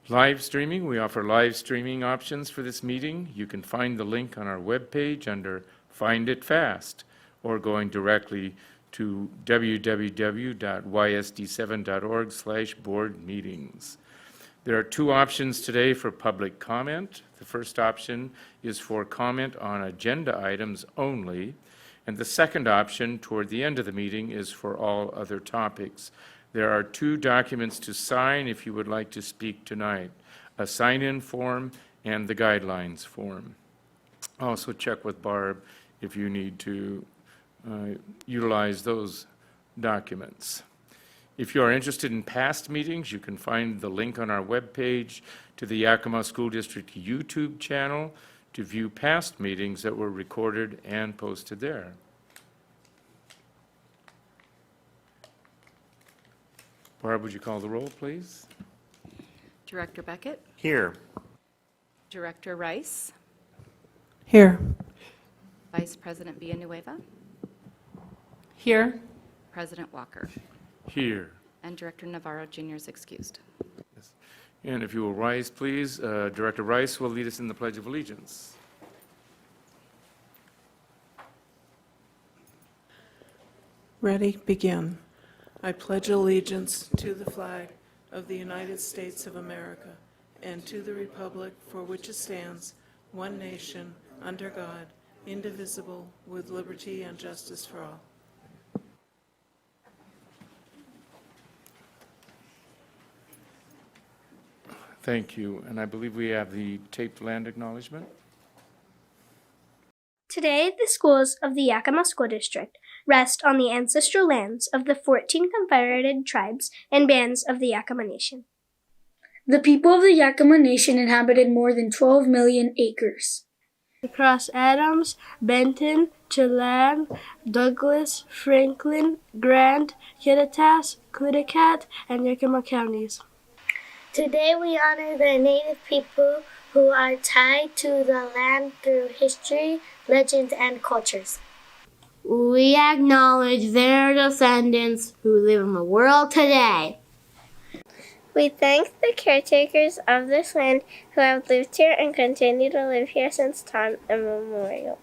Live streaming, we offer live streaming options for this meeting. You can find the link on our webpage under Find It Fast, or going directly to www.ysd7.org/board meetings. There are two options today for public comment. The first option is for comment on agenda items only, and the second option toward the end of the meeting is for all other topics. There are two documents to sign if you would like to speak tonight, a sign-in form and the guidelines form. Also check with Barb if you need to utilize those documents. If you are interested in past meetings, you can find the link on our webpage to the Yakima School District YouTube channel to view past meetings that were recorded and posted there. Barb, would you call the roll, please? Director Beckett? Here. Director Rice? Here. Vice President Villanueva? Here. President Walker? Here. And Director Navarro Jr. is excused. Yes. And if you will rise, please, Director Rice will lead us in the Pledge of Allegiance. Ready, begin. I pledge allegiance to the flag of the United States of America and to the republic for which it stands, one nation, under God, indivisible, with liberty and justice for all. Thank you. And I believe we have the taped land acknowledgement. Today, the schools of the Yakima School District rest on the ancestral lands of the 14 confederated tribes and bands of the Yakima Nation. The people of the Yakima Nation inhabited more than 12 million acres. Across Adams, Benton, Chelan, Douglas, Franklin, Grand, Kittitas, Cliticat, and Yakima counties. Today we honor the Native people who are tied to the land through history, legends, and cultures. We acknowledge their descendants who live in the world today. We thank the caretakers of this land who have lived here and continue to live here since time immemorial.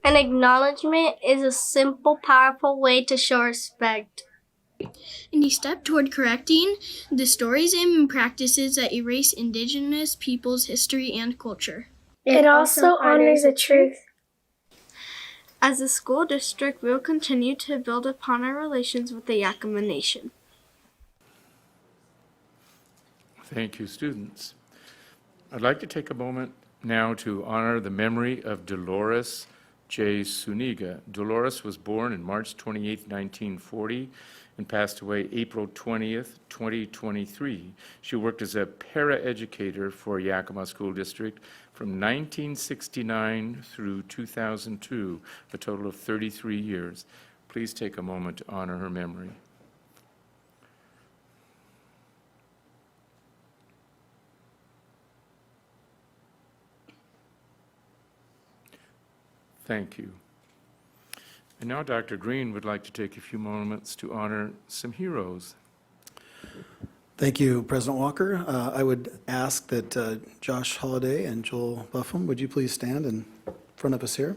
An acknowledgement is a simple, powerful way to show respect. Any step toward correcting the stories and practices that erase Indigenous peoples' history and culture. It also honors the truth. As a school district, we'll continue to build upon our relations with the Yakima Nation. Thank you, students. I'd like to take a moment now to honor the memory of Dolores J. Suniga. Dolores was born on March 28, 1940, and passed away April 20th, 2023. She worked as a paraeducator for Yakima School District from 1969 through 2002, a total of 33 years. Please take a moment to honor her memory. Thank you. And now Dr. Green would like to take a few moments to honor some heroes. Thank you, President Walker. I would ask that Josh Holliday and Joel Buffum, would you please stand in front of us here?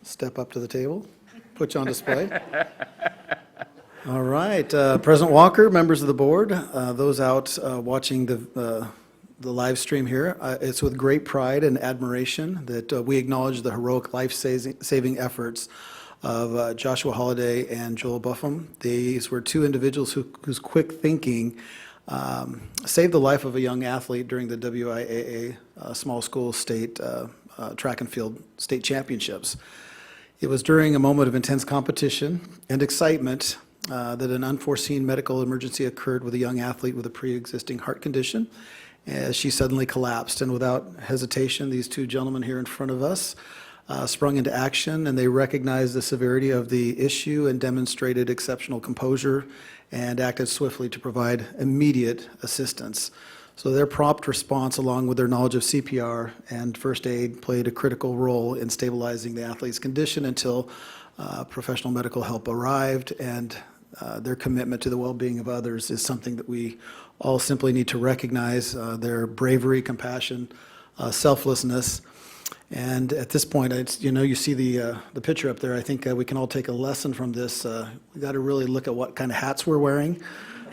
Step up to the table, put you on display. All right, President Walker, members of the board, those out watching the live stream here, it's with great pride and admiration that we acknowledge the heroic life-saving efforts of Joshua Holliday and Joel Buffum. These were two individuals whose quick thinking saved the life of a young athlete during the WIAA small school state track and field state championships. It was during a moment of intense competition and excitement that an unforeseen medical emergency occurred with a young athlete with a pre-existing heart condition, as she suddenly collapsed. And without hesitation, these two gentlemen here in front of us sprung into action, and they recognized the severity of the issue and demonstrated exceptional composure and acted swiftly to provide immediate assistance. So their prompt response, along with their knowledge of CPR and first aid, played a critical role in stabilizing the athlete's condition until professional medical help arrived, and their commitment to the well-being of others is something that we all simply need to recognize their bravery, compassion, selflessness. And at this point, you see the picture up there. I think we can all take a lesson from this. We got to really look at what kind of hats we're wearing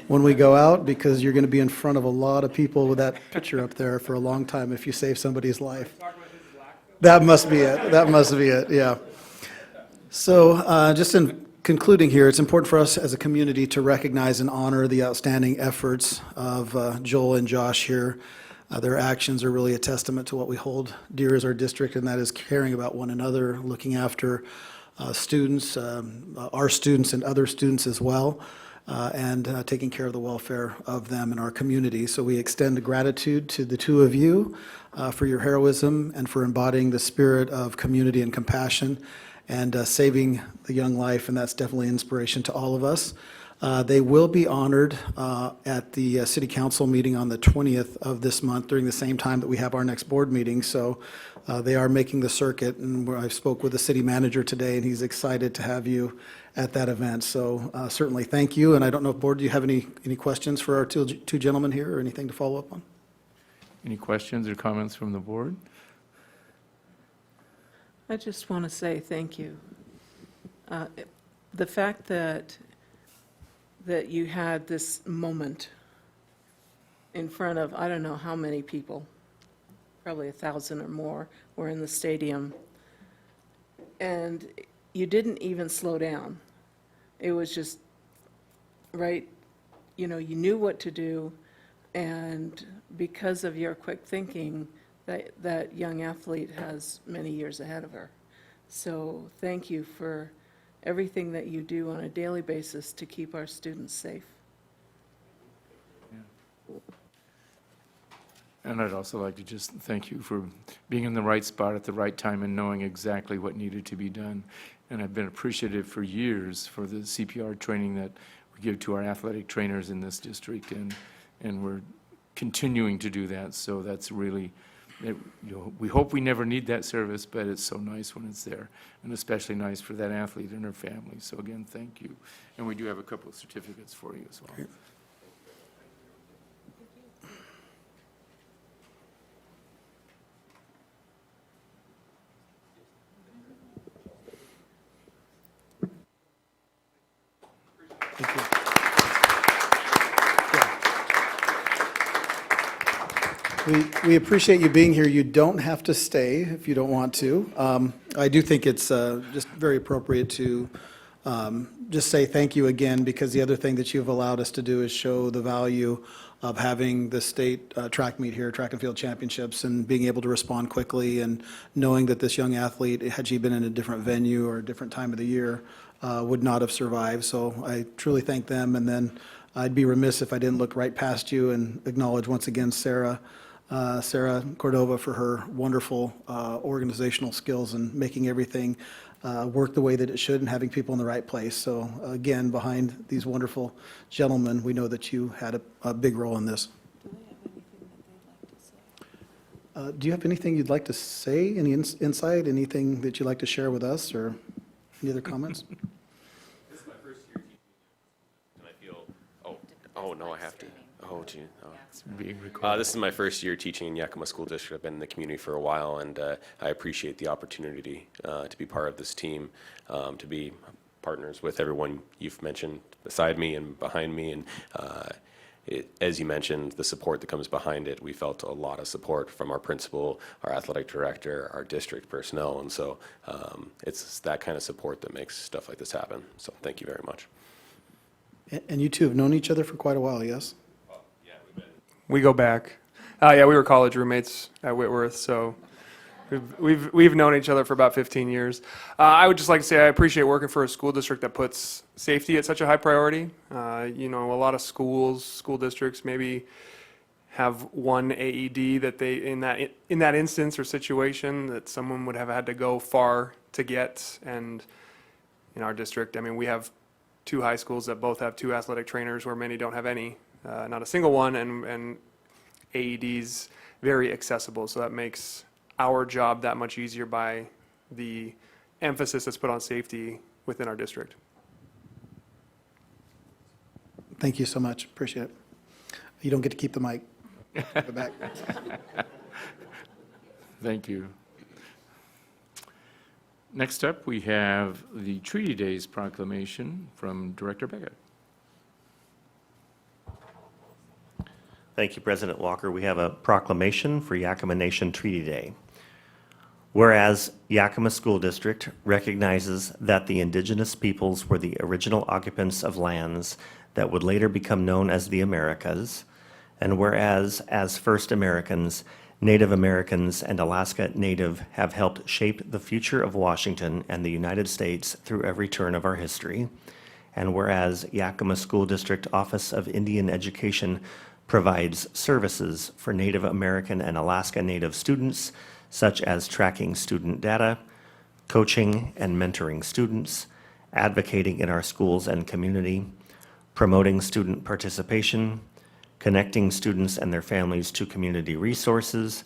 when we go out, because you're going to be in front of a lot of people with that picture up there for a long time if you save somebody's life. That must be it. That must be it, yeah. So just in concluding here, it's important for us as a community to recognize and honor the outstanding efforts of Joel and Josh here. Their actions are really a testament to what we hold dear as our district, and that is caring about one another, looking after students, our students and other students as well, and taking care of the welfare of them in our community. So we extend gratitude to the two of you for your heroism and for embodying the spirit of community and compassion and saving the young life, and that's definitely inspiration to all of us. They will be honored at the City Council meeting on the 20th of this month during the same time that we have our next board meeting. So they are making the circuit, and I spoke with the city manager today, and he's excited to have you at that event. So certainly thank you. And I don't know if board, do you have any questions for our two gentlemen here or anything to follow up on? Any questions or comments from the board? I just want to say thank you. The fact that you had this moment in front of, I don't know how many people, probably 1,000 or more, were in the stadium, and you didn't even slow down. It was just right, you knew what to do, and because of your quick thinking, that young athlete has many years ahead of her. So thank you for everything that you do on a daily basis to keep our students safe. And I'd also like to just thank you for being in the right spot at the right time and knowing exactly what needed to be done. And I've been appreciative for years for the CPR training that we give to our athletic trainers in this district, and we're continuing to do that. So that's really, we hope we never need that service, but it's so nice when it's there, and especially nice for that athlete and her family. So again, thank you. And we do have a couple of certificates for you as well. Great. Thank you. We appreciate you being here. You don't have to stay if you don't want to. I do think it's just very appropriate to just say thank you again, because the other thing that you've allowed us to do is show the value of having the state track meet here, track and field championships, and being able to respond quickly, and knowing that this young athlete, had she been in a different venue or a different time of the year, would not have survived. So I truly thank them. And then I'd be remiss if I didn't look right past you and acknowledge once again Sarah Cordova for her wonderful organizational skills and making everything work the way that it should and having people in the right place. So again, behind these wonderful gentlemen, we know that you had a big role in this. Do you have anything you'd like to say? Any insight, anything that you'd like to share with us, or any other comments? This is my first year teaching, and I feel, oh no, I have to. Oh, gee. Oh. It's being recorded. This is my first year teaching in Yakima School District. I've been in the community for a while, and I appreciate the opportunity to be part of this team, to be partners with everyone you've mentioned beside me and behind me. And as you mentioned, the support that comes behind it, we felt a lot of support from our principal, our athletic director, our district personnel. And so it's that kind of support that makes stuff like this happen. So thank you very much. And you two have known each other for quite a while, yes? We go back. Yeah, we were college roommates at Whitworth, so we've known each other for about 15 years. I would just like to say I appreciate working for a school district that puts safety at such a high priority. A lot of school districts maybe have one AED that they in that instance or situation that someone would have had to go far to get. And in our district, I mean, we have two high schools that both have two athletic trainers, where many don't have any. Not a single one, and AEDs very accessible. So that makes our job that much easier by the emphasis that's put on safety within our district. Thank you so much. Appreciate it. You don't get to keep the mic. Go back. Thank you. Next up, we have the Treaty Days proclamation from Director Beckett. Thank you, President Walker. We have a proclamation for Yakima Nation Treaty Day. Whereas Yakima School District recognizes that the indigenous peoples were the original occupants of lands that would later become known as the Americas, and whereas as first Americans, Native Americans and Alaska Native have helped shape the future of Washington and the United States through every turn of our history, and whereas Yakima School District Office of Indian Education provides services for Native American and Alaska Native students, such as tracking student data, coaching and mentoring students, advocating in our schools and community, promoting student participation, connecting students and their families to community resources,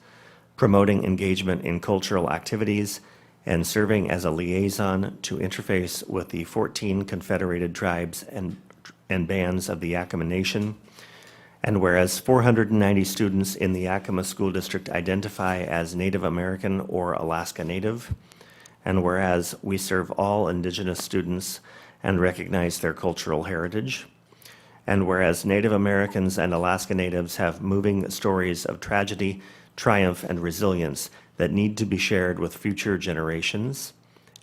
promoting engagement in cultural activities, and serving as a liaison to interface with the 14 confederated tribes and bands of the Yakima Nation. And whereas 490 students in the Yakima School District identify as Native American or Alaska Native, and whereas we serve all Indigenous students and recognize their cultural heritage, and whereas Native Americans and Alaska Natives have moving stories of tragedy, triumph, and resilience that need to be shared with future generations,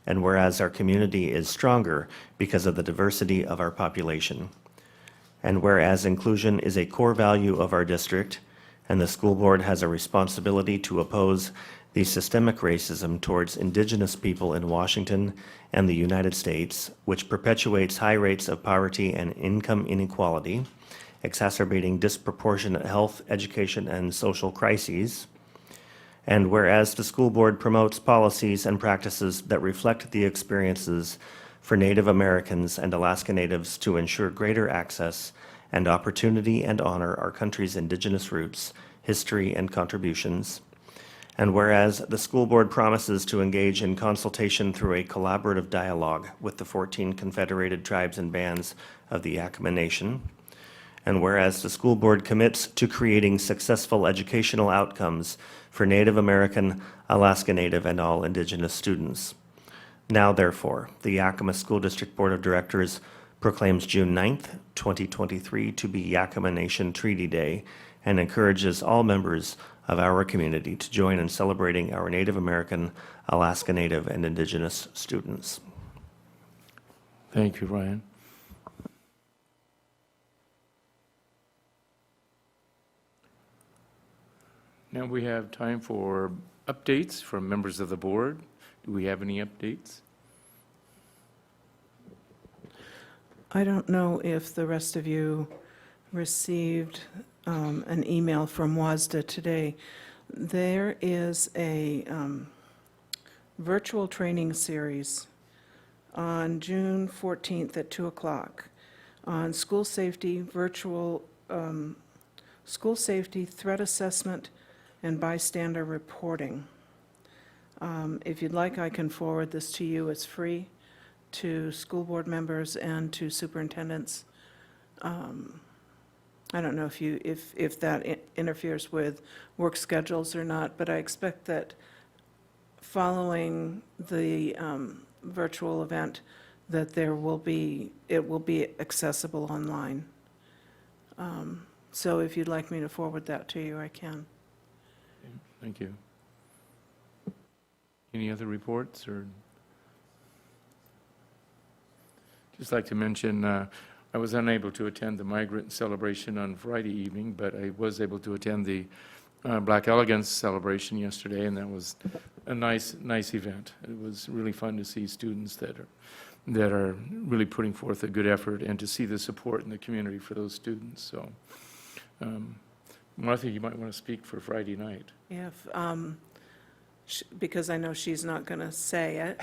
and whereas our community is stronger because of the diversity of our population, and whereas inclusion is a core value of our district, and the school board has a responsibility to oppose the systemic racism towards Indigenous people in Washington and the United States, which perpetuates high rates of poverty and income inequality, exacerbating disproportionate health, education, and social crises. And whereas the school board promotes policies and practices that reflect the experiences for Native Americans and Alaska Natives to ensure greater access and opportunity and honor our country's Indigenous roots, history, and contributions. And whereas the school board promises to engage in consultation through a collaborative dialogue with the 14 confederated tribes and bands of the Yakima Nation. And whereas the school board commits to creating successful educational outcomes for Native American, Alaska Native, and all Indigenous students. Now, therefore, the Yakima School District Board of Directors proclaims June 9th, 2023 to be Yakima Nation Treaty Day and encourages all members of our community to join in celebrating our Native American, Alaska Native, and Indigenous students. Thank you, Ryan. Now we have time for updates from members of the board. Do we have any updates? I don't know if the rest of you received an email from WASDA today. There is a virtual training series on June 14th at 2 o'clock on school safety, school safety, threat assessment, and bystander reporting. If you'd like, I can forward this to you. It's free to school board members and to superintendents. I don't know if that interferes with work schedules or not, but I expect that following the virtual event, that it will be accessible online. So if you'd like me to forward that to you, I can. Thank you. Any other reports or? Just like to mention, I was unable to attend the migrant celebration on Friday evening, but I was able to attend the Black Elegance celebration yesterday, and that was a nice event. It was really fun to see students that are really putting forth a good effort and to see the support in the community for those students. So, Martha, you might want to speak for Friday night. Yeah, because I know she's not going to say it.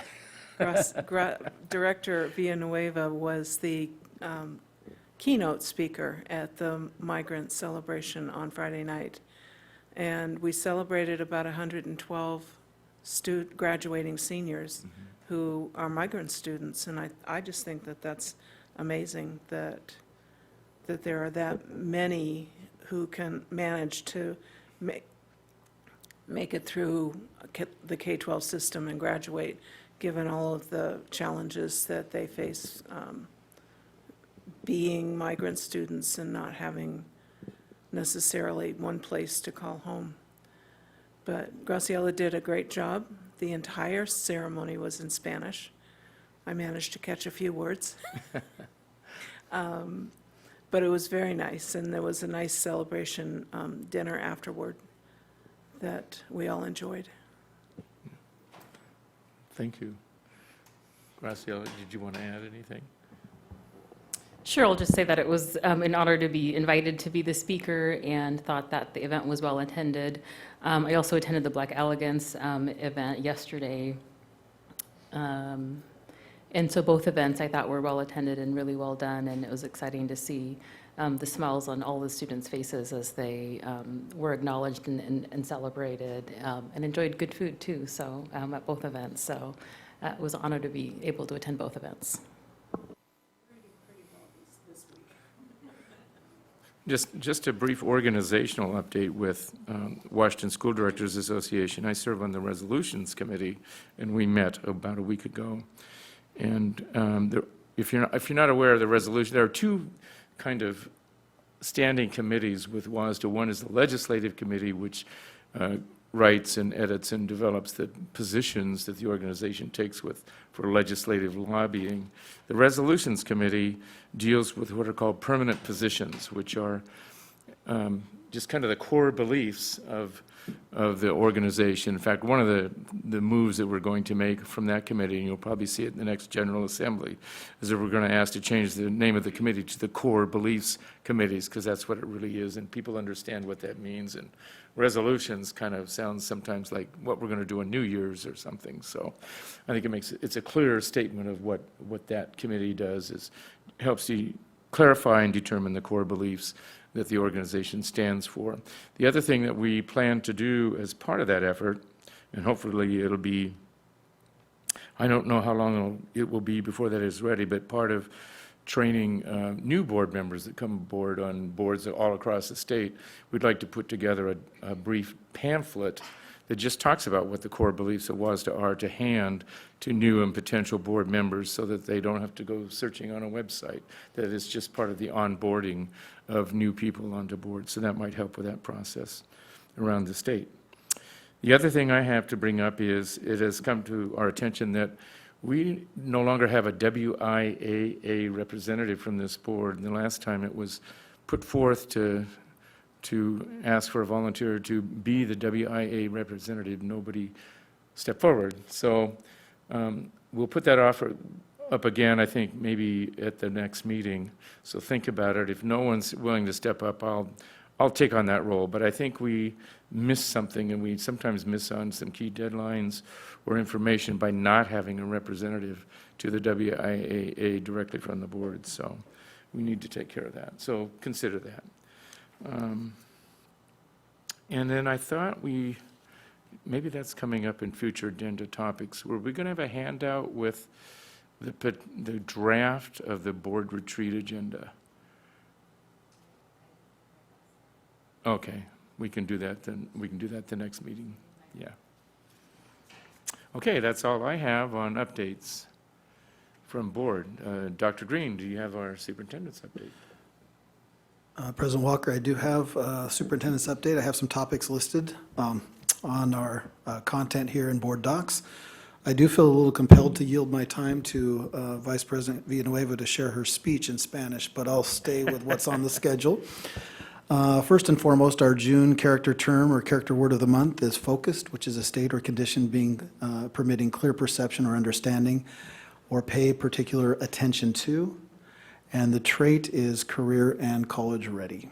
Director Villanueva was the keynote speaker at the migrant celebration on Friday night. And we celebrated about 112 graduating seniors who are migrant students. And I just think that that's amazing that there are that many who can manage to make it through the K-12 system and graduate, given all of the challenges that they face being migrant students and not having necessarily one place to call home. But Graciela did a great job. The entire ceremony was in Spanish. I managed to catch a few words. But it was very nice, and there was a nice celebration dinner afterward that we all enjoyed. Thank you. Graciela, did you want to add anything? Sure, I'll just say that it was an honor to be invited to be the speaker and thought that the event was well attended. I also attended the Black Elegance event yesterday. And so both events I thought were well attended and really well done, and it was exciting to see the smiles on all the students' faces as they were acknowledged and celebrated, and enjoyed good food too, so at both events. So it was an honor to be able to attend both events. Just a brief organizational update with Washington School Directors Association. I serve on the Resolutions Committee, and we met about a week ago. And if you're not aware of the resolution, there are two kind of standing committees with WASDA. One is the Legislative Committee, which writes and edits and develops the positions that the organization takes for legislative lobbying. The Resolutions Committee deals with what are called permanent positions, which are just kind of the core beliefs of the organization. In fact, one of the moves that we're going to make from that committee, and you'll probably see it in the next General Assembly, is that we're going to ask to change the name of the committee to the Core Beliefs Committees, because that's what it really is, and people understand what that means. And resolutions kind of sounds sometimes like what we're going to do on New Year's or something. So I think it's a clear statement of what that committee does, is helps you clarify and determine the core beliefs that the organization stands for. The other thing that we plan to do as part of that effort, and hopefully it'll be, I don't know how long it will be before that is ready, but part of training new board members that come aboard on boards all across the state, we'd like to put together a brief pamphlet that just talks about what the core beliefs of WASDA are to hand to new and potential board members, so that they don't have to go searching on a website, that is just part of the onboarding of new people onto board. So that might help with that process around the state. The other thing I have to bring up is it has come to our attention that we no longer have a WIAA representative from this board. And the last time it was put forth to ask for a volunteer to be the WIA representative, nobody stepped forward. So we'll put that offer up again, I think, maybe at the next meeting. So think about it. If no one's willing to step up, I'll take on that role. But I think we miss something, and we sometimes miss on some key deadlines or information by not having a representative to the WIAA directly from the board. So we need to take care of that. So consider that. And then I thought maybe that's coming up in future agenda topics. Were we going to have a handout with the draft of the board retreat agenda? Okay, we can do that then. We can do that the next meeting. Yeah. Okay, that's all I have on updates from board. Dr. Green, do you have our superintendent's update? President Walker, I do have a superintendent's update. I have some topics listed on our content here in board docs. I do feel a little compelled to yield my time to Vice President Villanueva to share her speech in Spanish, but I'll stay with what's on the schedule. First and foremost, our June character term or character word of the month is focused, which is a state or condition permitting clear perception or understanding or pay particular attention to. And the trait is career and college ready.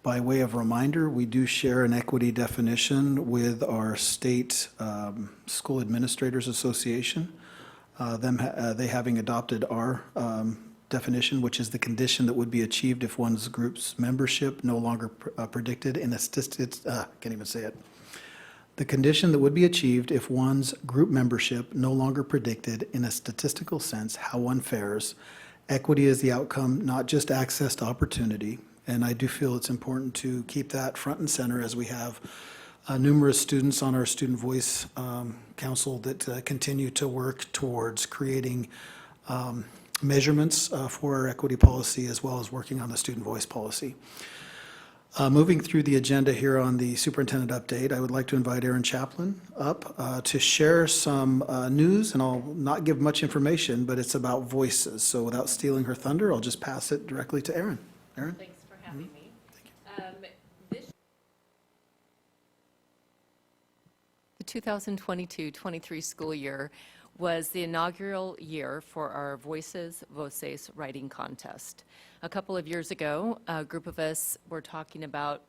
By way of reminder, we do share an equity definition with our state School Administrators Association, they having adopted our definition, which is the condition that would be achieved if one's group's membership no longer predicted in a can't even say it. The condition that would be achieved if one's group membership no longer predicted in a statistical sense how one fares Equity is the outcome, not just access to opportunity. And I do feel it's important to keep that front and center as we have numerous students on our Student Voice Council that continue to work towards creating measurements for our equity policy, as well as working on the student voice policy. Moving through the agenda here on the superintendent update, I would like to invite Aaron Chaplin up to share some news, and I'll not give much information, but it's about voices. So without stealing her thunder, I'll just pass it directly to Aaron. Aaron? Thanks for having me. The 2022-23 school year was the inaugural year for our Voices writing contest. A couple of years ago, a group of us were talking about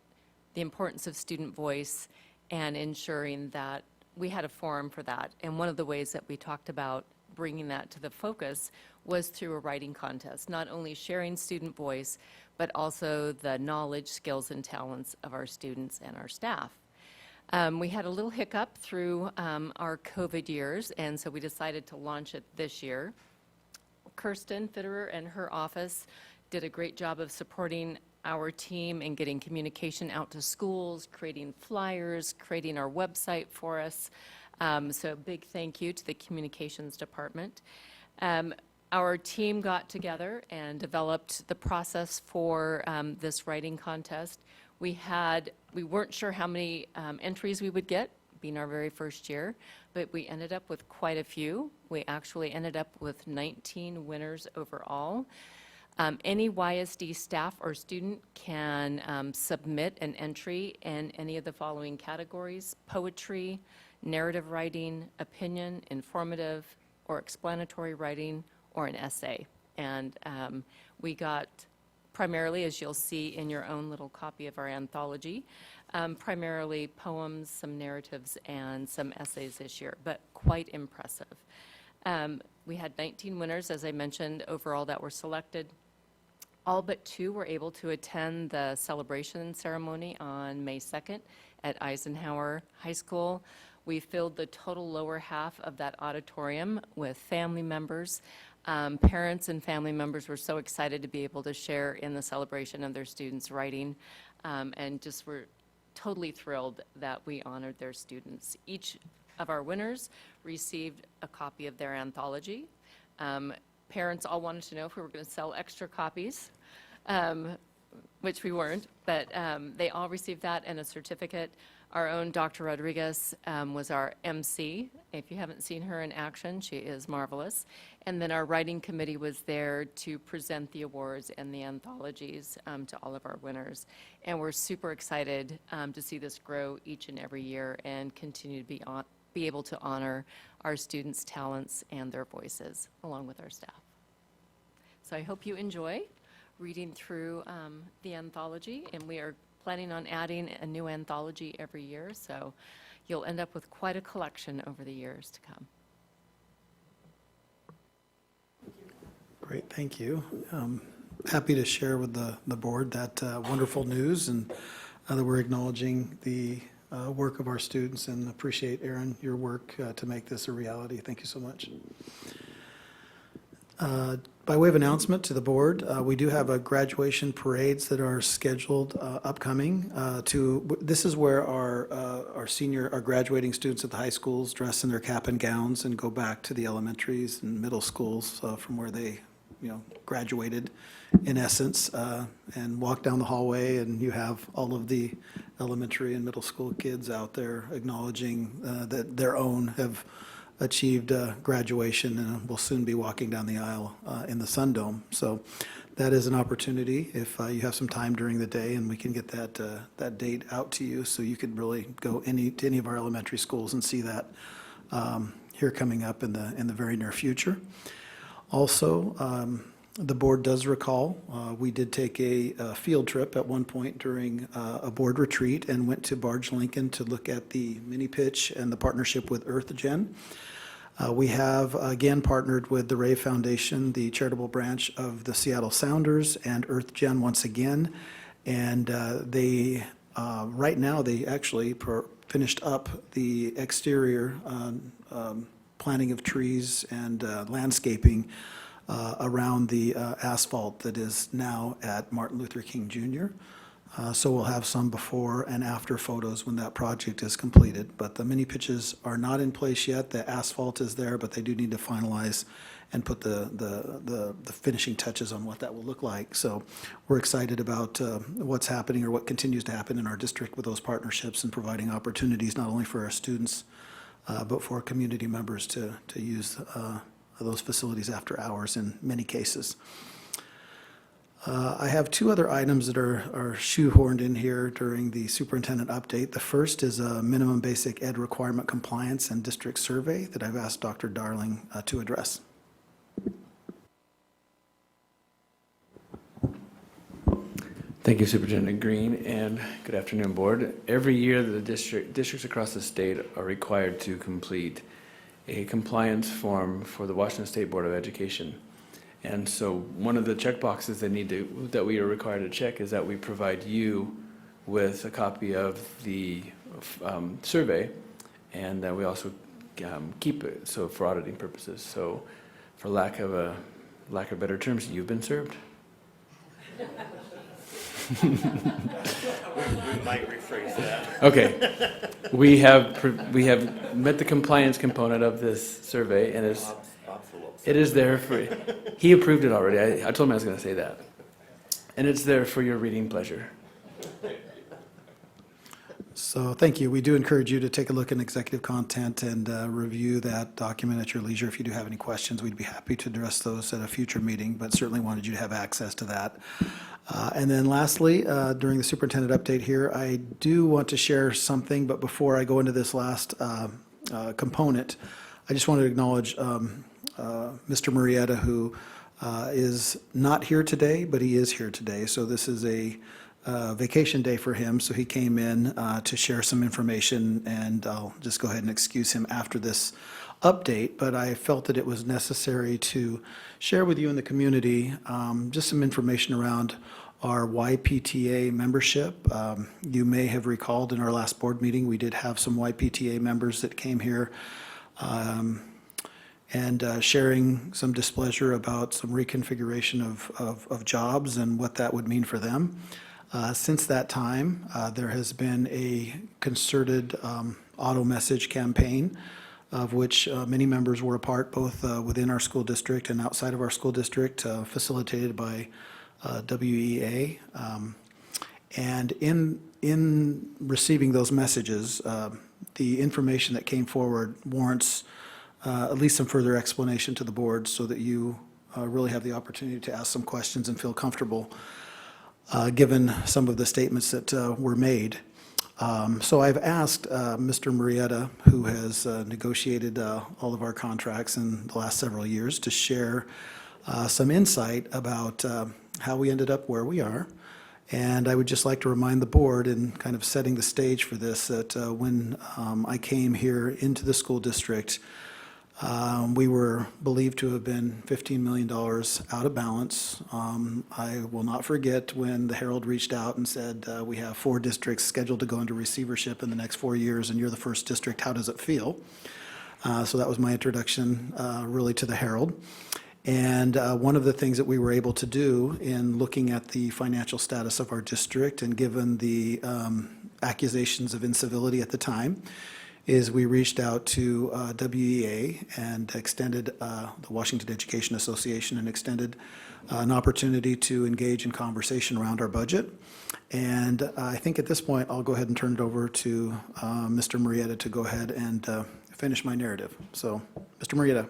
the importance of student voice and ensuring that we had a forum for that. And one of the ways that we talked about bringing that to the focus was through a writing contest, not only sharing student voice, but also the knowledge, skills, and talents of our students and our staff. We had a little hiccup through our COVID years, and so we decided to launch it this year. Kirsten Fitterer and her office did a great job of supporting our team and getting communication out to schools, creating flyers, creating our website for us. So a big thank you to the communications department. Our team got together and developed the process for this writing contest. We weren't sure how many entries we would get, being our very first year, but we ended up with quite a few. We actually ended up with 19 winners overall. Any YSD staff or student can submit an entry in any of the following categories: poetry, narrative writing, opinion, informative, or explanatory writing, or an essay. And we got primarily, as you'll see in your own little copy of our anthology, primarily poems, some narratives, and some essays this year, but quite impressive. We had 19 winners, as I mentioned, overall that were selected. All but 2 were able to attend the celebration ceremony on May 2nd at Eisenhower High School. We filled the total lower half of that auditorium with family members. Parents and family members were so excited to be able to share in the celebration of their students' writing, and just were totally thrilled that we honored their students. Each of our winners received a copy of their anthology. Parents all wanted to know if we were going to sell extra copies, which we weren't, but they all received that and a certificate. Our own Dr. Rodriguez was our MC. If you haven't seen her in action, she is marvelous. And then our writing committee was there to present the awards and the anthologies to all of our winners. And we're super excited to see this grow each and every year and continue to be able to honor our students' talents and their voices, along with our staff. So I hope you enjoy reading through the anthology, and we are planning on adding a new anthology every year, so you'll end up with quite a collection over the years to come. Great, thank you. Happy to share with the board that wonderful news, and that we're acknowledging the work of our students, and appreciate, Aaron, your work to make this a reality. Thank you so much. By way of announcement to the board, we do have graduation parades that are scheduled upcoming. This is where our graduating students at the high schools dress in their cap and gowns and go back to the elementaries and middle schools from where they, graduated, in essence, and walk down the hallway, and you have all of the elementary and middle school kids out there acknowledging that their own have achieved graduation and will soon be walking down the aisle in the Sun Dome. So that is an opportunity if you have some time during the day, and we can get that date out to you, so you could really go to any of our elementary schools and see that here coming up in the very near future. Also, the board does recall, we did take a field trip at one point during a board retreat and went to Barge Lincoln to look at the mini pitch and the partnership with EarthGen. We have again partnered with the Ray Foundation, the charitable branch of the Seattle Sounders, and EarthGen once again. And they, right now, they actually finished up the exterior planting of trees and landscaping around the asphalt that is now at Martin Luther King Jr. So we'll have some before and after photos when that project is completed. But the mini pitches are not in place yet. The asphalt is there, but they do need to finalize and put the finishing touches on what that will look like. So we're excited about what's happening or what continues to happen in our district with those partnerships and providing opportunities not only for our students, but for community members to use those facilities after hours in many cases. I have two other items that are shoehorned in here during the superintendent update. The first is a minimum basic ed requirement compliance and district survey that I've asked Dr. Darling to address. Thank you, Superintendent Green, and good afternoon, Board. Every year, the districts across the state are required to complete a compliance form for the Washington State Board of Education. And so one of the checkboxes that we are required to check is that we provide you with a copy of the survey, and that we also keep it so for auditing purposes. So for lack of better terms, you've been served. We might rephrase that. Okay. We have met the compliance component of this survey, and it is there for, he approved it already. I told him I was going to say that. And it's there for your reading pleasure. So thank you. We do encourage you to take a look at executive content and review that document at your leisure. If you do have any questions, we'd be happy to address those at a future meeting, but certainly wanted you to have access to that. And then lastly, during the superintendent update here, I do want to share something, but before I go into this last component, I just want to acknowledge Mr. Murrieta, who is not here today, but he is here today. So this is a vacation day for him, so he came in to share some information, and I'll just go ahead and excuse him after this update, but I felt that it was necessary to share with you in the community just some information around our YPTA membership. You may have recalled in our last board meeting, we did have some YPTA members that came here and sharing some displeasure about some reconfiguration of jobs and what that would mean for them. Since that time, there has been a concerted auto message campaign of which many members were a part, both within our school district and outside of our school district, facilitated by WEA. And in receiving those messages, the information that came forward warrants at least some further explanation to the board so that you really have the opportunity to ask some questions and feel comfortable given some of the statements that were made. So I've asked Mr. Murrieta, who has negotiated all of our contracts in the last several years, to share some insight about how we ended up where we are. And I would just like to remind the board, in kind of setting the stage for this, that when I came here into the school district, we were believed to have been $15 million out of balance. I will not forget when the Herald reached out and said, we have 4 districts scheduled to go into receivership in the next 4 years, and you're the first district. How does it feel? So that was my introduction really to the Herald. And one of the things that we were able to do in looking at the financial status of our district, and given the accusations of incivility at the time, is we reached out to WEA and extended the Washington Education Association and extended an opportunity to engage in conversation around our budget. And I think at this point, I'll go ahead and turn it over to Mr. Murrieta to go ahead and finish my narrative. So, Mr. Murrieta.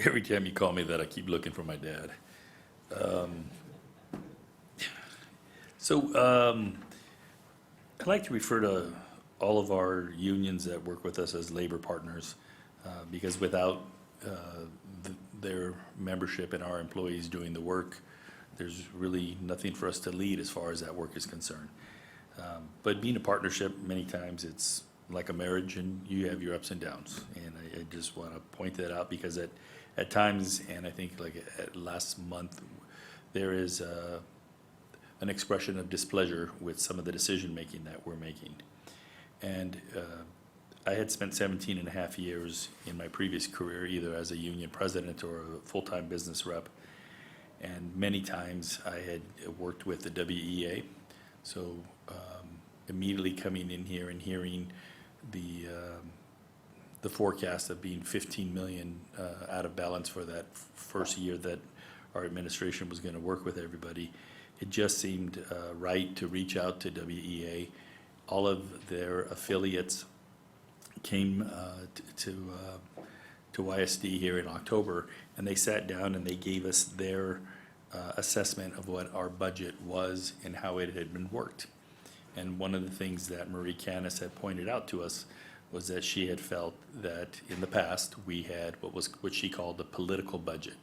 Every time you call me that, I keep looking for my dad. I'd like to refer to all of our unions that work with us as labor partners, because without their membership and our employees doing the work, there's really nothing for us to lead as far as that work is concerned. But being a partnership, many times it's like a marriage, and you have your ups and downs. And I just want to point that out, because at times, and I think like last month, there is an expression of displeasure with some of the decision making that we're making. And I had spent 17 and a half years in my previous career, either as a union president or a full-time business rep. And many times I had worked with the WEA. So immediately coming in here and hearing the forecast of being 15 million out of balance for that first year that our administration was going to work with everybody, it just seemed right to reach out to WEA. All of their affiliates came to YSD here in October, and they sat down and they gave us their assessment of what our budget was and how it had been worked. And one of the things that Marie Canis had pointed out to us was that she had felt that in the past we had what she called the political budget.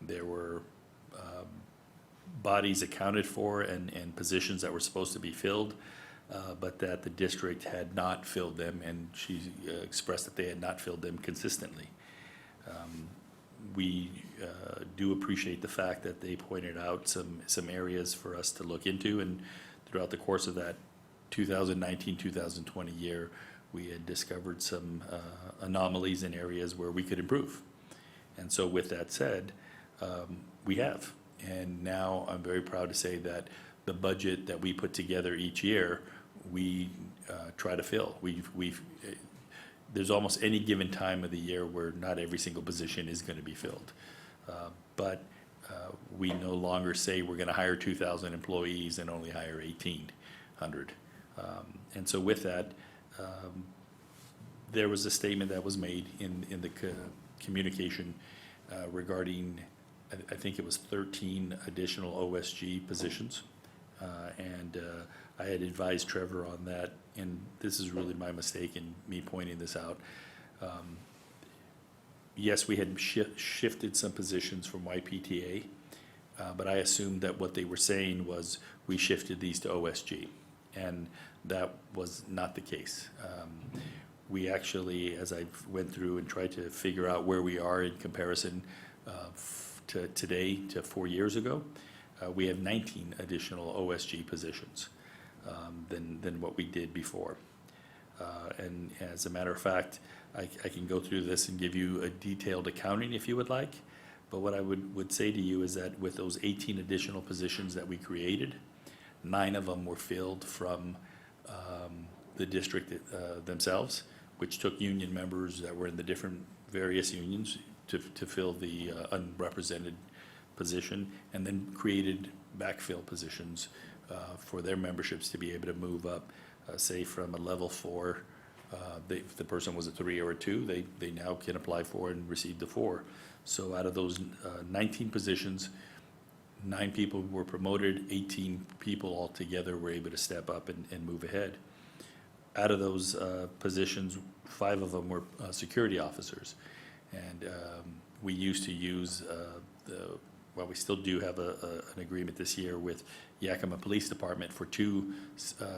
There were bodies accounted for and positions that were supposed to be filled, but that the district had not filled them, and she expressed that they had not filled them consistently. We do appreciate the fact that they pointed out some areas for us to look into, and throughout the course of that 2019-2020 year, we had discovered some anomalies in areas where we could improve. And so with that said, we have. And now I'm very proud to say that the budget that we put together each year, we try to fill. There's almost any given time of the year where not every single position is going to be filled. But we no longer say we're going to hire 2,000 employees and only hire 1,800. And so with that, there was a statement that was made in the communication regarding, I think it was 13 additional OSG positions. And I had advised Trevor on that, and this is really my mistake in me pointing this out. Yes, we had shifted some positions from YPTA, but I assumed that what they were saying was we shifted these to OSG, and that was not the case. We actually, as I went through and tried to figure out where we are in comparison to today to 4 years ago, we have 19 additional OSG positions than what we did before. And as a matter of fact, I can go through this and give you a detailed accounting if you would like. But what I would say to you is that with those 18 additional positions that we created, 9 of them were filled from the district themselves, which took union members that were in the different various unions to fill the unrepresented position, and then created backfill positions for their memberships to be able to move up, say from a level 4. If the person was a 3 or a 2, they now can apply for and receive the 4. So out of those 19 positions, 9 people were promoted, 18 people altogether were able to step up and move ahead. Out of those positions, 5 of them were security officers. And we used to use we still do have an agreement this year with Yakima Police Department for 2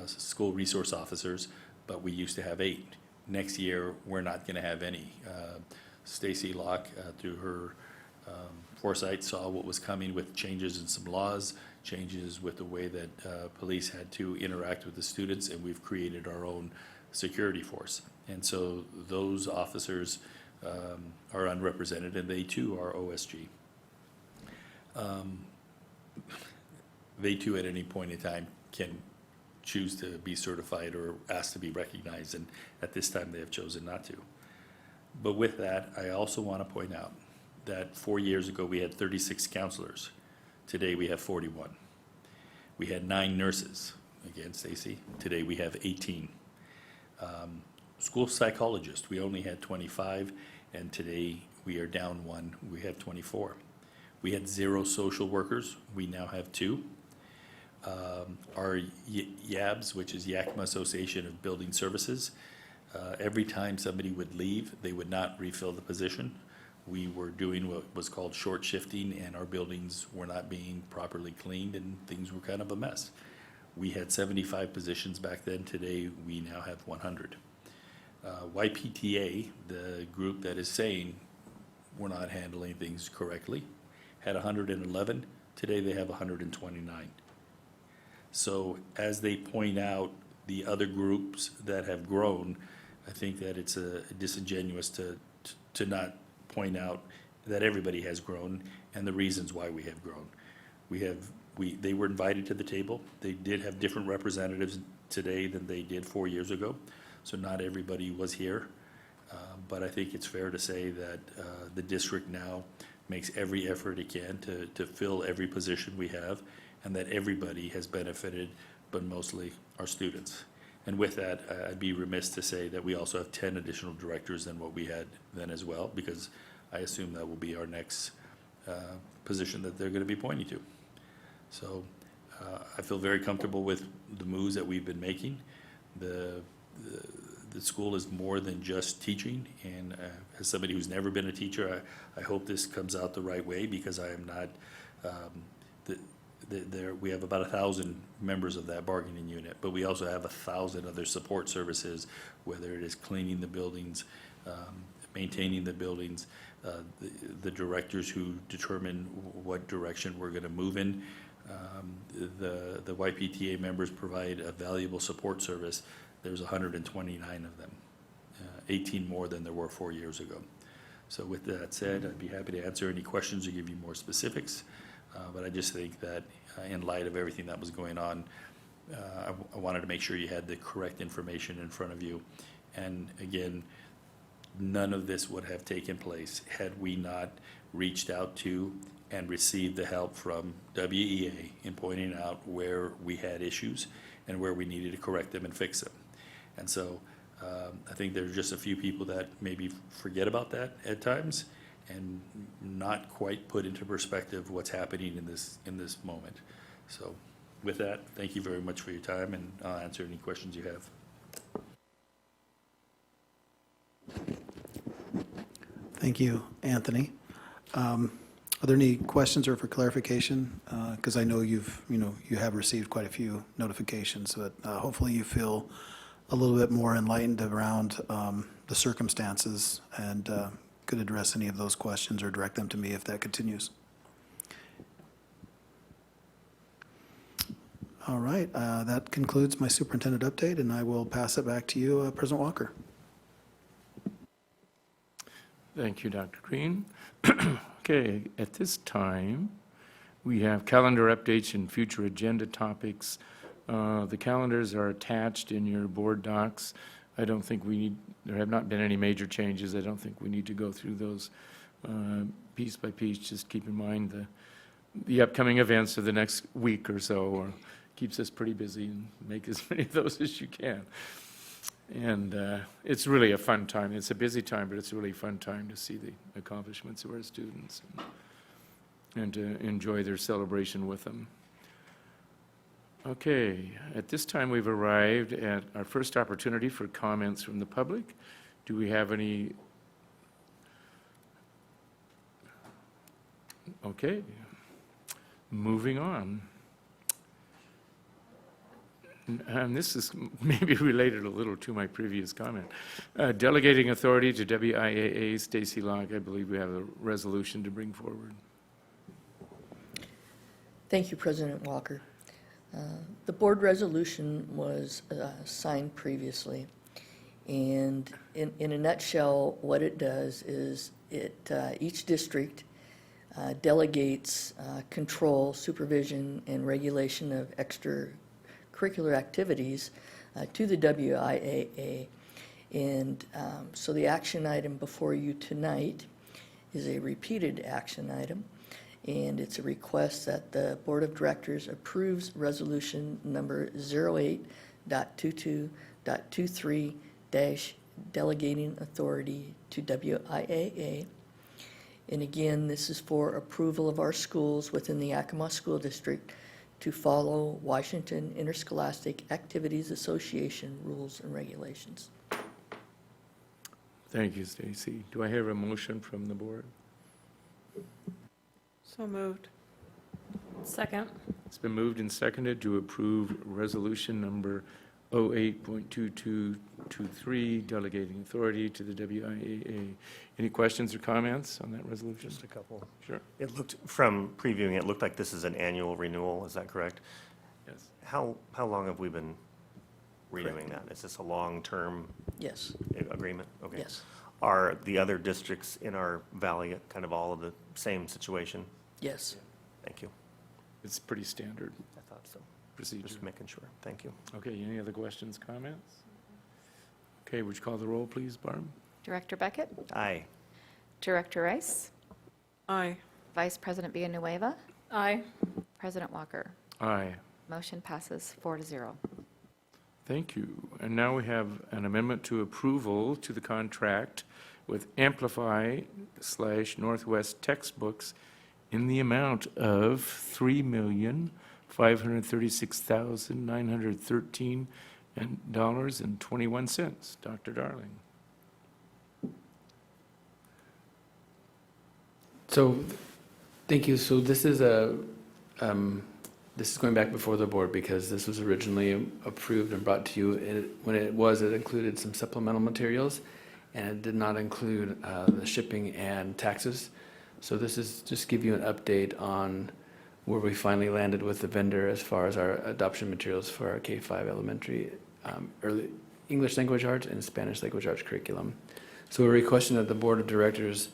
school resource officers, but we used to have 8. Next year, we're not going to have any. Stacy Locke, through her foresight, saw what was coming with changes in some laws, changes with the way that police had to interact with the students, and we've created our own security force. And so those officers are unrepresented, and they too are OSG. They too at any point in time can choose to be certified or ask to be recognized, and at this time they have chosen not to. But with that, I also want to point out that 4 years ago we had 36 counselors. Today we have 41. We had 9 nurses. Again, Stacy, today we have 18. School psychologists, we only had 25, and today we are down 1. We have 24. We had 0 social workers. We now have 2. Our YABS, which is Yakima Association of Building Services, every time somebody would leave, they would not refill the position. We were doing what was called short shifting, and our buildings were not being properly cleaned, and things were kind of a mess. We had 75 positions back then. Today, we now have 100. YPTA, the group that is saying we're not handling things correctly, had 111. Today, they have 129. So as they point out the other groups that have grown, I think that it's disingenuous to not point out that everybody has grown and the reasons why we have grown. They were invited to the table. They did have different representatives today than they did 4 years ago, so not everybody was here. But I think it's fair to say that the district now makes every effort it can to fill every position we have, and that everybody has benefited, but mostly our students. And with that, I'd be remiss to say that we also have 10 additional directors than what we had then as well, because I assume that will be our next position that they're going to be pointing to. So I feel very comfortable with the moves that we've been making. The school is more than just teaching, and as somebody who's never been a teacher, I hope this comes out the right way, because I am not, we have about 1,000 members of that bargaining unit, but we also have 1,000 other support services, whether it is cleaning the buildings, maintaining the buildings, the directors who determine what direction we're going to move in. The YPTA members provide a valuable support service. There's 129 of them, 18 more than there were 4 years ago. So with that said, I'd be happy to answer any questions or give you more specifics. But I just think that in light of everything that was going on, I wanted to make sure you had the correct information in front of you. And again, none of this would have taken place had we not reached out to and received the help from WEA in pointing out where we had issues and where we needed to correct them and fix them. And so I think there's just a few people that maybe forget about that at times and not quite put into perspective what's happening in this moment. So with that, thank you very much for your time, and I'll answer any questions you have. Thank you, Anthony. Are there any questions or for clarification? Because I know you have received quite a few notifications, but hopefully you feel a little bit more enlightened around the circumstances and could address any of those questions or direct them to me if that continues. All right, that concludes my superintendent update, and I will pass it back to you, President Walker. Thank you, Dr. Green. Okay, at this time, we have calendar updates and future agenda topics. The calendars are attached in your board docs. I don't think there have not been any major changes. I don't think we need to go through those piece by piece. Just keep in mind the upcoming events of the next week or so, or keeps us pretty busy, and make as many of those as you can. And it's really a fun time. It's a busy time, but it's a really fun time to see the accomplishments of our students and to enjoy their celebration with them. Okay, at this time we've arrived at our first opportunity for comments from the public. Do we have any? Okay, moving on. And this is maybe related a little to my previous comment. Delegating authority to WIAA, Stacy Locke, I believe we have a resolution to bring forward. Thank you, President Walker. The board resolution was signed previously, and in a nutshell, what it does is each district delegates control, supervision, and regulation of extracurricular activities to the WIAA. And so the action item before you tonight is a repeated action item, and it's a request that the Board of Directors approves resolution number 08.22.23- delegating authority to WIAA. And again, this is for approval of our schools within the Yakima School District to follow Washington Interscholastic Activities Association rules and regulations. Thank you, Stacy. Do I have a motion from the board? So moved. Second. It's been moved and seconded to approve resolution number 08.2223, delegating authority to the WIAA. Any questions or comments on that resolution? Just a couple. Sure. It looked, from previewing, it looked like this is an annual renewal, is that correct? Yes. How long have we been renewing that? Is this a long-term Yes, agreement? Okay. yes, Are the other districts in our valley kind of all of the same situation? yes. Thank you. It's pretty standard I thought so. procedure. Just making sure. Thank you. Okay, any other questions, comments? Okay, would you call the roll, please, Barb? Director Beckett? Aye. Director Rice? Aye. Vice President Villanueva? Aye. President Walker? Aye. Motion passes 4-0. Thank you. And now we have an amendment to approval to the contract with Amplify/Northwest Textbooks in the amount of $3,536,913.21. Dr. Darling. So, thank you. So this is this is going back before the board because this was originally approved and brought to you. When it included some supplemental materials, and it did not include the shipping and taxes. So this is just give you an update on where we finally landed with the vendor as far as our adoption materials for our K-5 elementary early English language arts and Spanish language arts curriculum. So we're requesting that the board of directors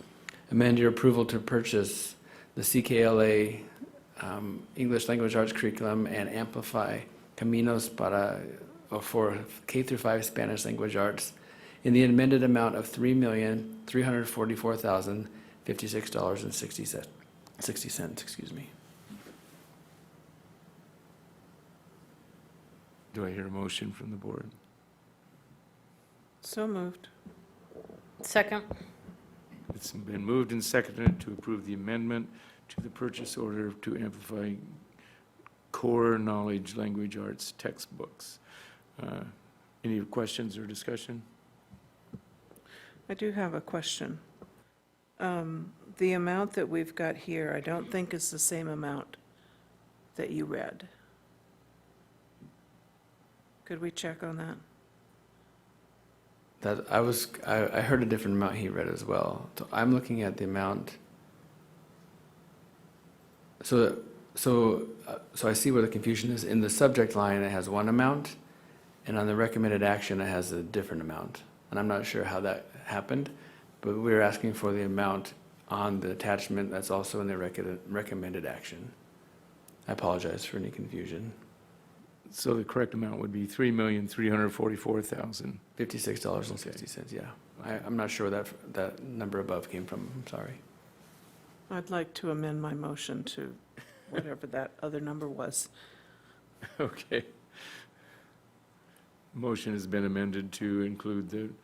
amend your approval to purchase the CKLA English language arts curriculum and Amplify Caminos for K-5 Spanish language arts in the amended amount of $3,344,056.60. Excuse me. Do I hear a motion from the board? So moved. Second. It's been moved and seconded to approve the amendment to the purchase order to Amplify Core Knowledge Language Arts textbooks. Any questions or discussion? I do have a question. The amount that we've got here, I don't think is the same amount that you read. Could we check on that? I heard a different amount he read as well. So I'm looking at the amount. So I see where the confusion is. In the subject line, it has one amount, and on the recommended action, it has a different amount. And I'm not sure how that happened, but we're asking for the amount on the attachment that's also in the recommended action. I apologize for any confusion. So the correct amount would be $3,344,000. $56.60, yeah. I'm not sure where that number above came from, I'm sorry. I'd like to amend my motion to whatever that other number was. Okay. Motion has been amended to include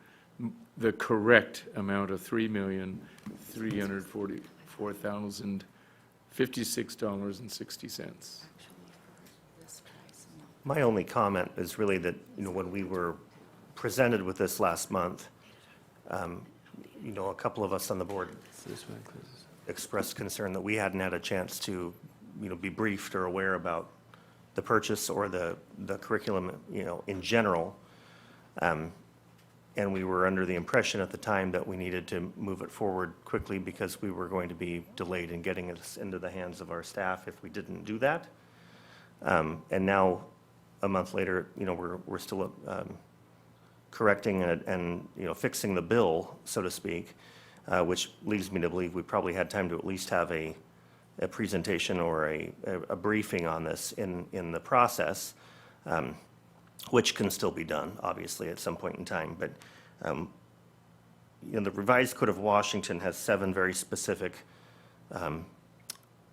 the correct amount of $3,344,056.60. My only comment is really that, when we were presented with this last month, a couple of us on the board expressed concern that we hadn't had a chance to, be briefed or aware about the purchase or the curriculum, in general. And we were under the impression at the time that we needed to move it forward quickly because we were going to be delayed in getting it into the hands of our staff if we didn't do that. And now, a month later, we're still correcting and fixing the bill, so to speak, which leads me to believe we probably had time to at least have a presentation or a briefing on this in the process, which can still be done, obviously, at some point in time. But the revised Code of Washington has 7 very specific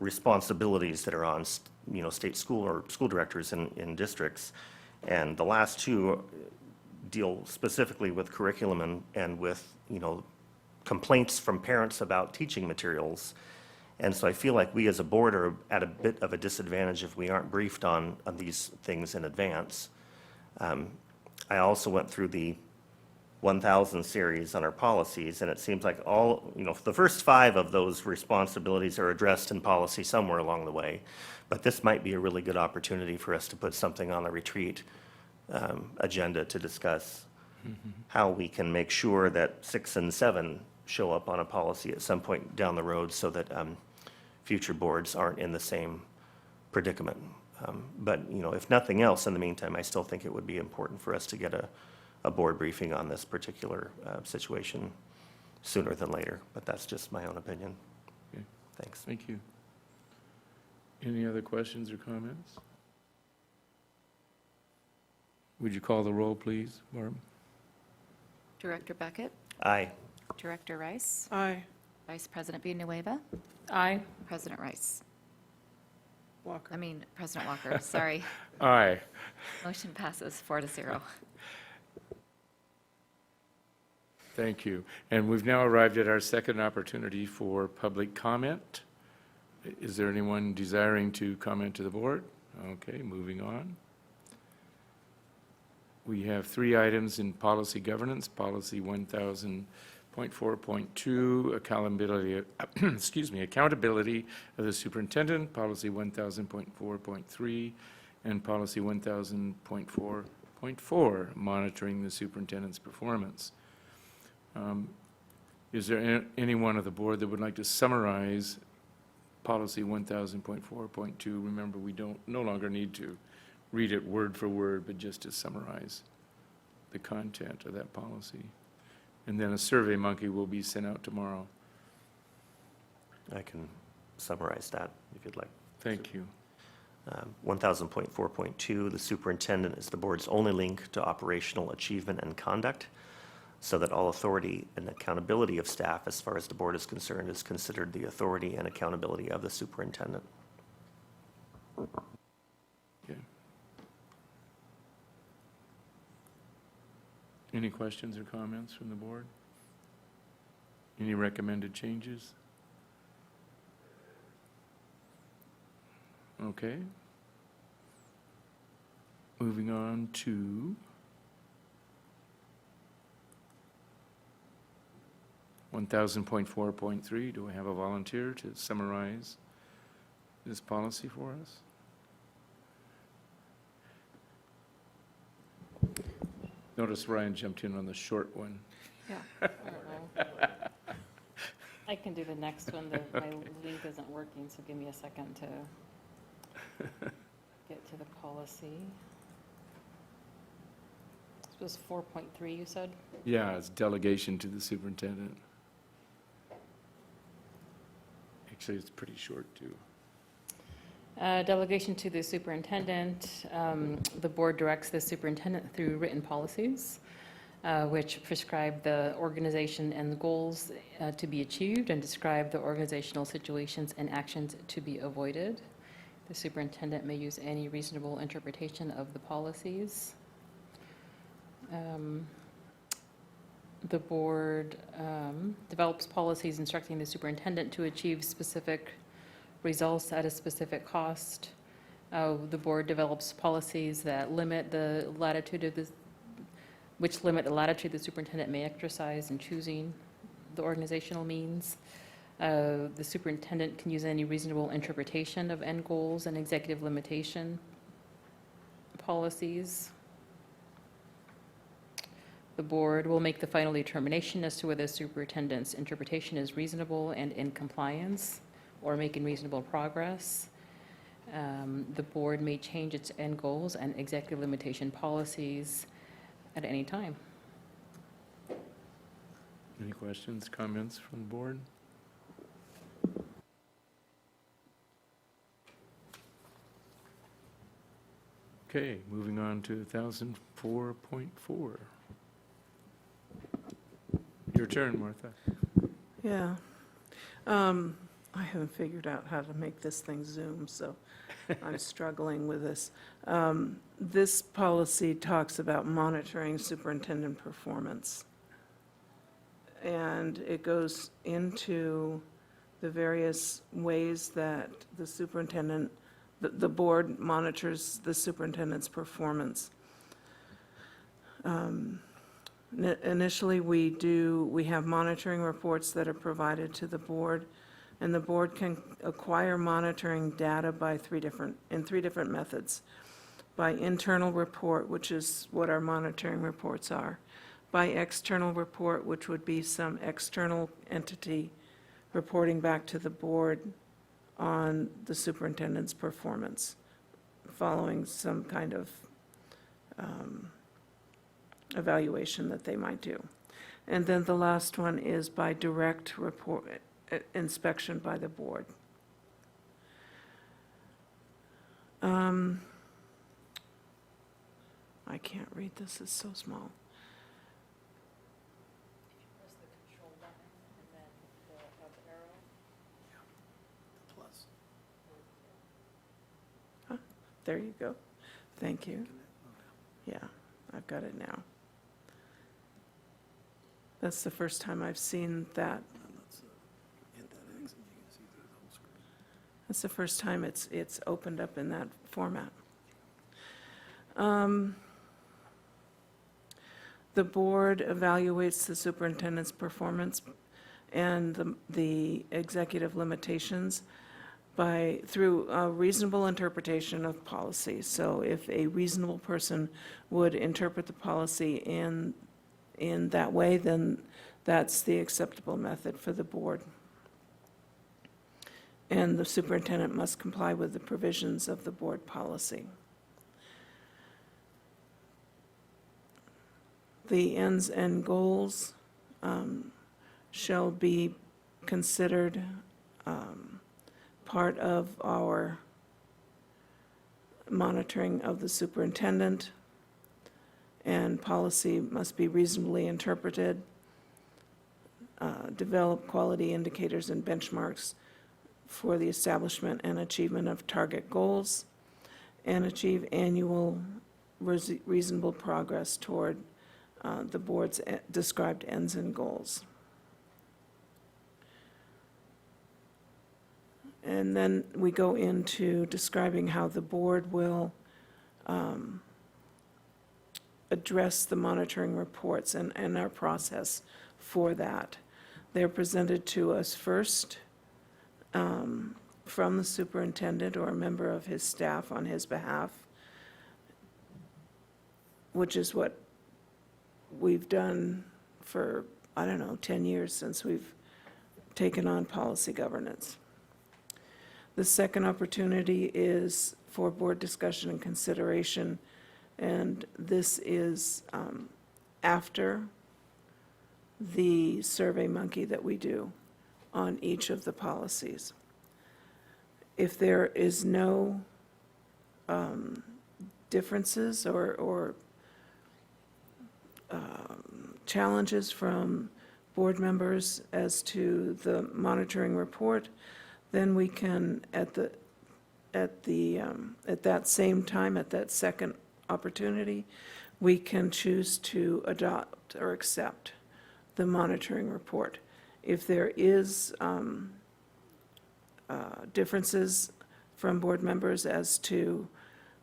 responsibilities that are on state school or school directors in districts, and the last 2 deal specifically with curriculum and with complaints from parents about teaching materials. And so I feel like we as a board are at a bit of a disadvantage if we aren't briefed on these things in advance. I also went through the 1000 series on our policies, and it seems like the first 5 of those responsibilities are addressed in policy somewhere along the way. But this might be a really good opportunity for us to put something on the retreat agenda to discuss how we can make sure that 6 and 7 show up on a policy at some point down the road so that future boards aren't in the same predicament. But, if nothing else, in the meantime, I still think it would be important for us to get a board briefing on this particular situation sooner than later, but that's just my own opinion. Okay. Thanks. Thank you. Any other questions or comments? Would you call the roll, please, Barb? Director Beckett, Aye. Director Rice, Aye. Vice President Villanueva, Aye. President Rice. Walker. President Walker, sorry. Aye. Motion passes 4-0. Thank you. And we've now arrived at our second opportunity for public comment. Is there anyone desiring to comment to the board? Okay, moving on. We have 3 items in policy governance, policy 1000.4.2, accountability, accountability of the superintendent, policy 1000.4.3, and policy 1000.4.4, monitoring the superintendent's performance. Is there anyone of the board that would like to summarize policy 1000.4.2? Remember, we no longer need to read it word for word, but just to summarize the content of that policy. And then a survey monkey will be sent out tomorrow. I can summarize that if you'd like. Thank you. 1000.4.2, the superintendent is the board's only link to operational achievement and conduct, so that all authority and accountability of staff, as far as the board is concerned, is considered the authority and accountability of the superintendent. Okay. Any questions or comments from the board? Any recommended changes? Okay. Moving on to 1000.4.3. Do I have a volunteer to summarize this policy for us? Notice Ryan jumped in on the short one. Yeah. I can do the next one. My link isn't working, so give me a second to get to the policy. This was 4.3, you said? Yeah, it's delegation to the superintendent. Actually, it's pretty short, too. Delegation to the superintendent. The board directs the superintendent through written policies, which prescribe the organization and the goals to be achieved and describe the organizational situations and actions to be avoided. The superintendent may use any reasonable interpretation of the policies. The board develops policies instructing the superintendent to achieve specific results at a specific cost. The board develops policies that limit the latitude of the superintendent may exercise in choosing the organizational means. The superintendent can use any reasonable interpretation of end goals and executive limitation policies. The board will make the final determination as to whether the superintendent's interpretation is reasonable and in compliance or making reasonable progress. The board may change its end goals and executive limitation policies at any time. Any questions, comments from the board? Okay, moving on to 1004.4. Your turn, Martha. Yeah. I haven't figured out how to make this thing zoom, so I'm struggling with this. This policy talks about monitoring superintendent performance. And it goes into the various ways that the superintendent, the board monitors the superintendent's performance. Initially, we have monitoring reports that are provided to the board, and the board can acquire monitoring data in three different methods. By internal report, which is what our monitoring reports are. By external report, which would be some external entity reporting back to the board on the superintendent's performance. following some kind of evaluation that they might do. And then the last one is by direct report, inspection by the board. I can't read this, it's so small. There you go. Thank you. Yeah, I've got it now. That's the first time I've seen that. That's the first time it's opened up in that format. The board evaluates the superintendent's performance and the executive limitations through a reasonable interpretation of policy. So if a reasonable person would interpret the policy in that way, then that's the acceptable method for the board. And the superintendent must comply with the provisions of the board policy. The ends and goals shall be considered part of our monitoring of the superintendent, and policy must be reasonably interpreted, develop quality indicators and benchmarks for the establishment and achievement of target goals, and achieve annual reasonable progress toward the board's described ends and goals. And then we go into describing how the board will address the monitoring reports and our process for that. They're presented to us first from the superintendent or a member of his staff on his behalf, which is what we've done for, 10 years since we've taken on policy governance. The second opportunity is for board discussion and consideration, and this is after the survey monkey that we do on each of the policies. If there is no differences or challenges from board members as to the monitoring report, then we can, at that same time, at that second opportunity, we can choose to adopt or accept the monitoring report. If there is differences from board members as to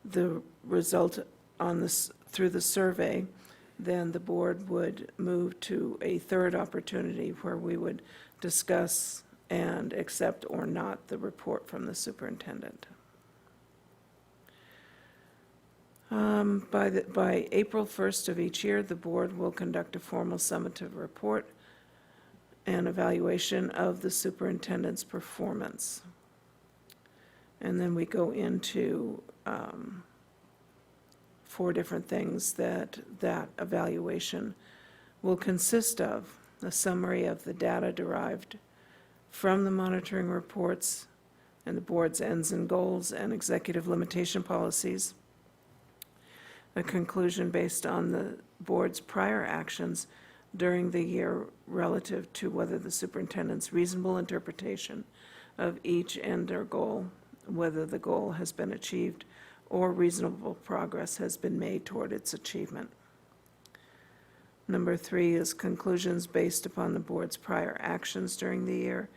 the result on this through the survey, then the board would move to a third opportunity where we would discuss and accept or not the report from the superintendent. By April 1st of each year, the board will conduct a formal summative report and evaluation of the superintendent's performance. And then we go into 4 different things that evaluation will consist of: a summary of the data derived from the monitoring reports and the board's ends and goals and executive limitation policies, a conclusion based on the board's prior actions during the year relative to whether the superintendent's reasonable interpretation of each end or goal, whether the goal has been achieved or reasonable progress has been made toward its achievement. Number 3 is conclusions based upon the board's prior actions during the year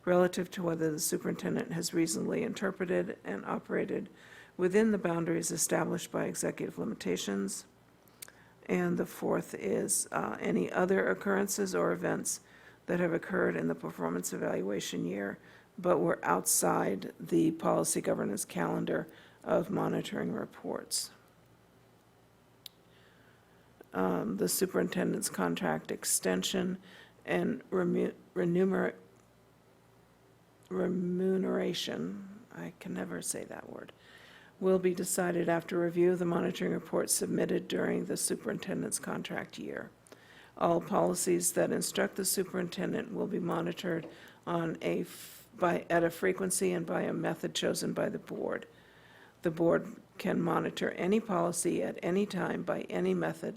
relative to whether the superintendent has reasonably interpreted and operated within the boundaries established by executive limitations. And the 4th is any other occurrences or events that have occurred in the performance evaluation year but were outside the policy governance calendar of monitoring reports. The superintendent's contract extension and remuneration, I can never say that word, will be decided after review of the monitoring report submitted during the superintendent's contract year. All policies that instruct the superintendent will be monitored at a frequency and by a method chosen by the board. The board can monitor any policy at any time by any method,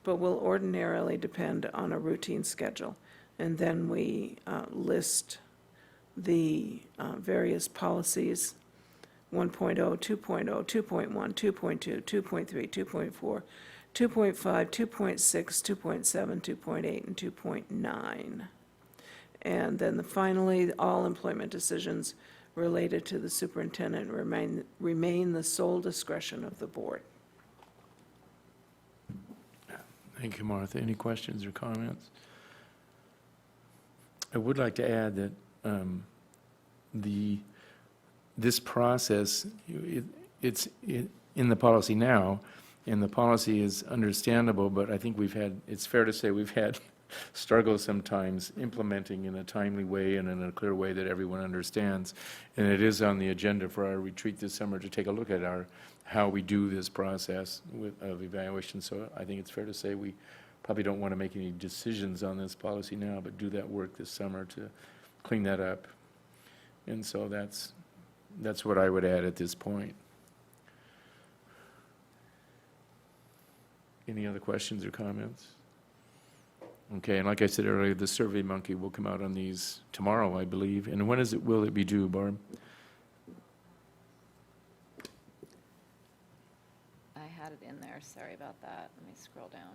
but will ordinarily depend on a routine schedule. And then we list the various policies, 1.0, 2.0, 2.1, 2.2, 2.3, 2.4, 2.5, 2.6, 2.7, 2.8, and 2.9. And then finally, all employment decisions related to the superintendent remain the sole discretion of the board. Thank you, Martha. Any questions or comments? I would like to add that this process, it's in the policy now, and the policy is understandable, but I think it's fair to say we've had struggles sometimes implementing in a timely way and in a clear way that everyone understands. And it is on the agenda for our retreat this summer to take a look at how we do this process of evaluation. So I think it's fair to say we probably don't want to make any decisions on this policy now, but do that work this summer to clean that up. And so that's what I would add at this point. Any other questions or comments? Okay, and like I said earlier, the Survey Monkey will come out on these tomorrow, I believe. And when will it be due, Barb? I had it in there, sorry about that. Let me scroll down.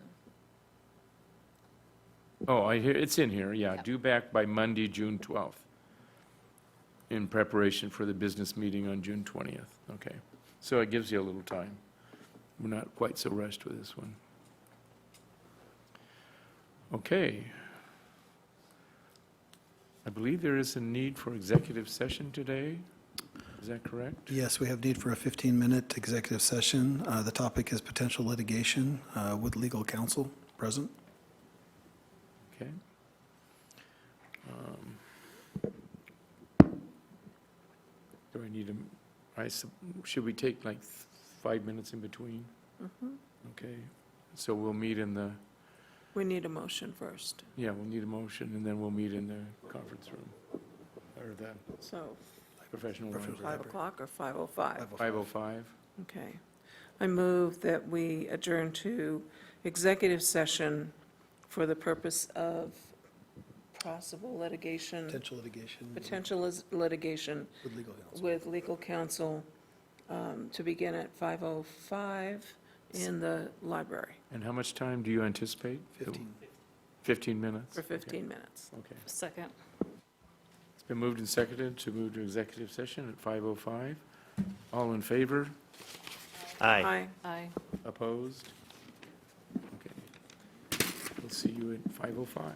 Oh, I hear, it's in here, yeah, Yep. due back by Monday, June 12th, in preparation for the business meeting on June 20th. Okay, so it gives you a little time. We're not quite so rushed with this one. Okay. I believe there is a need for executive session today. Is that correct? Yes, we have need for a 15-minute executive session. The topic is potential litigation with legal counsel present. Okay. Do I need should we take like 5 minutes in between? Okay, so we'll meet in the, We need a motion first. yeah, we'll need a motion, and then we'll meet in the conference room, or the So professional library. 5 o'clock or 5:05? 5:05. Okay. I move that we adjourn to executive session for the purpose of possible litigation. Potential litigation with legal counsel. with legal counsel to begin at 5:05 in the library And how much time do you anticipate? 15. 15 minutes? for 15 minutes. Okay. Second. It's been moved and seconded to move to executive session at 5:05. All in favor? Aye. Aye. Opposed? Okay. We'll see you at 5:05.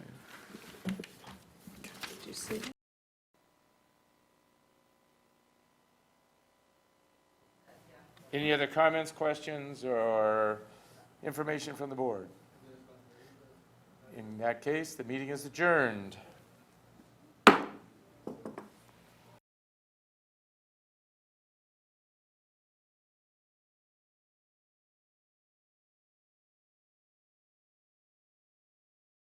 Did you see? Any other comments, questions, or information from the board? In that case, the meeting is adjourned.